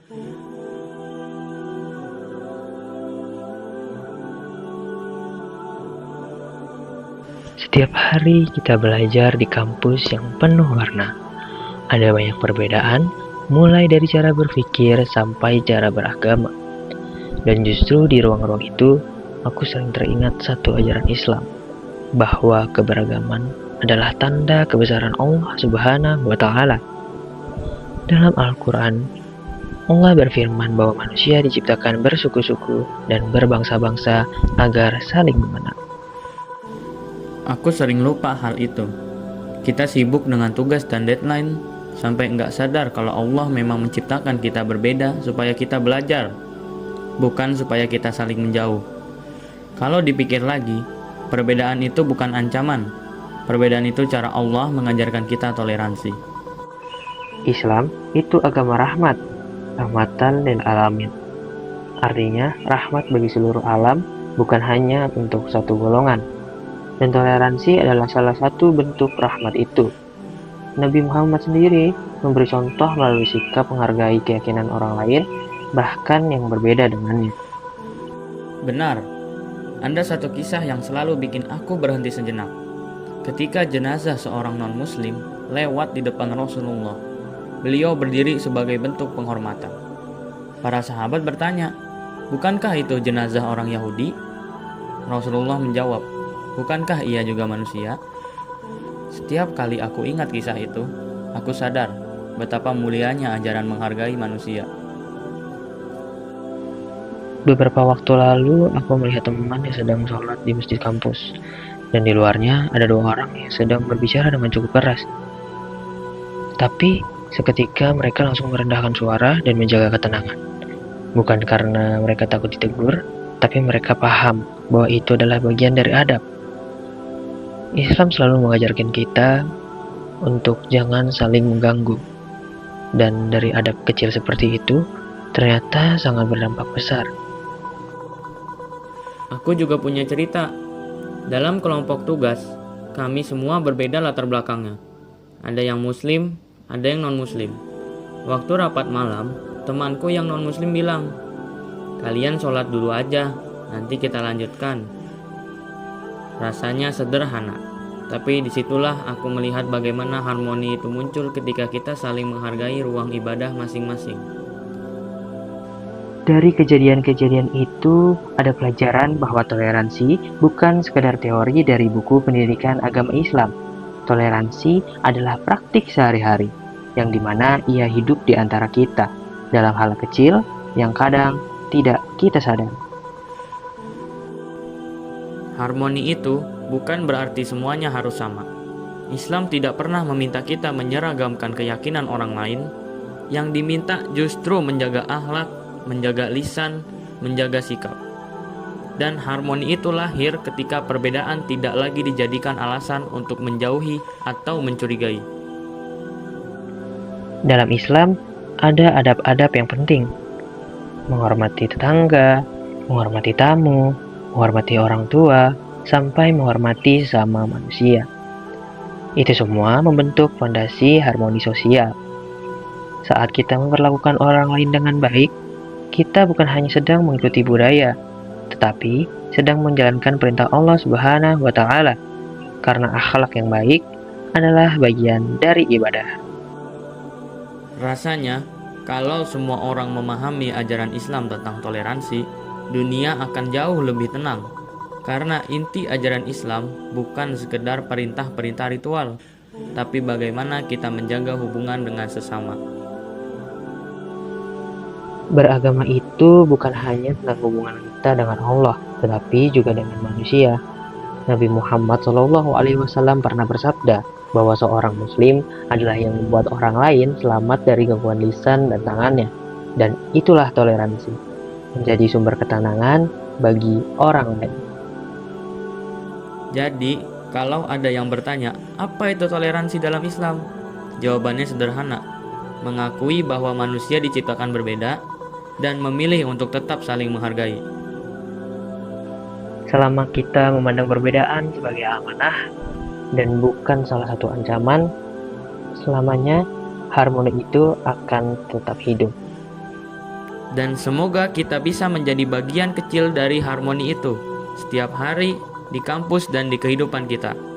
Setiap hari kita belajar di kampus yang penuh warna. Ada banyak perbedaan, mulai dari cara berpikir sampai cara beragama. Dan justru di ruang-ruang itu, aku sering teringat satu ajaran Islam, bahwa keberagaman adalah tanda kebesaran Allah Subhanahu wa Ta'ala. Dalam Al-Quran, Allah berfirman bahwa manusia diciptakan bersuku-suku dan berbangsa-bangsa agar saling mengenal. Aku sering lupa hal itu. Kita sibuk dengan tugas dan deadline, sampai nggak sadar kalau Allah memang menciptakan kita berbeda supaya kita belajar, bukan supaya kita saling menjauh. Kalau dipikir lagi, perbedaan itu bukan ancaman. Perbedaan itu cara Allah mengajarkan kita toleransi. Islam itu agama rahmat, rahmatan lil alamin. Artinya, rahmat bagi seluruh alam, bukan hanya untuk satu golongan. Dan toleransi adalah salah satu bentuk rahmat itu. Nabi Muhammad sendiri memberi contoh melalui sikap menghargai keyakinan orang lain, bahkan yang berbeda dengannya. Benar, ada satu kisah yang selalu bikin aku berhenti sejenak. Ketika jenazah seorang non-muslim lewat di depan Rasulullah, beliau berdiri sebagai bentuk penghormatan. Para sahabat bertanya, "Bukankah itu jenazah orang Yahudi?" Rasulullah menjawab, "Bukankah ia juga manusia?" Setiap kali aku ingat kisah itu, aku sadar betapa mulianya ajaran menghargai manusia. Beberapa waktu lalu, aku melihat teman yang sedang sholat di masjid kampus. Dan di luarnya ada dua orang yang sedang berbicara dengan cukup keras. Tapi seketika mereka langsung merendahkan suara dan menjaga ketenangan. Bukan karena mereka takut ditegur, tapi mereka paham bahwa itu adalah bagian dari adab. Islam selalu mengajarkan kita untuk jangan saling mengganggu. Dan dari adab kecil seperti itu, ternyata sangat berdampak besar. Aku juga punya cerita. Dalam kelompok tugas, kami semua berbeda latar belakangnya. Ada yang muslim, ada yang non-muslim. Waktu rapat malam, temanku yang non-muslim bilang, "Kalian sholat dulu aja, nanti kita lanjutkan." Rasanya sederhana, tapi disitulah aku melihat bagaimana harmoni itu muncul ketika kita saling menghargai ruang ibadah masing-masing. Dari kejadian-kejadian itu, ada pelajaran bahwa toleransi bukan sekedar teori dari buku pendidikan agama Islam. Toleransi adalah praktik sehari-hari, yang dimana ia hidup di antara kita, dalam hal kecil yang kadang tidak kita sadari. Harmoni itu bukan berarti semuanya harus sama. Islam tidak pernah meminta kita menyeragamkan keyakinan orang lain. Yang diminta justru menjaga akhlak, menjaga lisan, menjaga sikap. Dan harmoni itu lahir ketika perbedaan tidak lagi dijadikan alasan untuk menjauhi atau mencurigai. Dalam Islam, ada adab-adab yang penting. Menghormati tetangga, menghormati tamu, menghormati orang tua, sampai menghormati sesama manusia. Itu semua membentuk fondasi harmoni sosial. Saat kita memperlakukan orang lain dengan baik, kita bukan hanya sedang mengikuti budaya, tetapi sedang menjalankan perintah Allah Subhanahu wa Ta'ala, karena akhlak yang baik adalah bagian dari ibadah. Rasanya, kalau semua orang memahami ajaran Islam tentang toleransi, dunia akan jauh lebih tenang. Karena inti ajaran Islam bukan sekedar perintah-perintah ritual, tapi bagaimana kita menjaga hubungan dengan sesama. Beragama itu bukan hanya tentang hubungan kita dengan Allah, tetapi juga dengan manusia. Nabi Muhammad SAW pernah bersabda bahwa seorang muslim adalah yang membuat orang lain selamat dari gangguan lisan dan tangannya. Dan itulah toleransi, menjadi sumber ketenangan bagi orang lain. Jadi, kalau ada yang bertanya, apa itu toleransi dalam Islam? Jawabannya sederhana, mengakui bahwa manusia diciptakan berbeda dan memilih untuk tetap saling menghargai. Selama kita memandang perbedaan sebagai amanah dan bukan salah satu ancaman, selamanya harmoni itu akan tetap hidup. Dan semoga kita bisa menjadi bagian kecil dari harmoni itu setiap hari di kampus dan di kehidupan kita.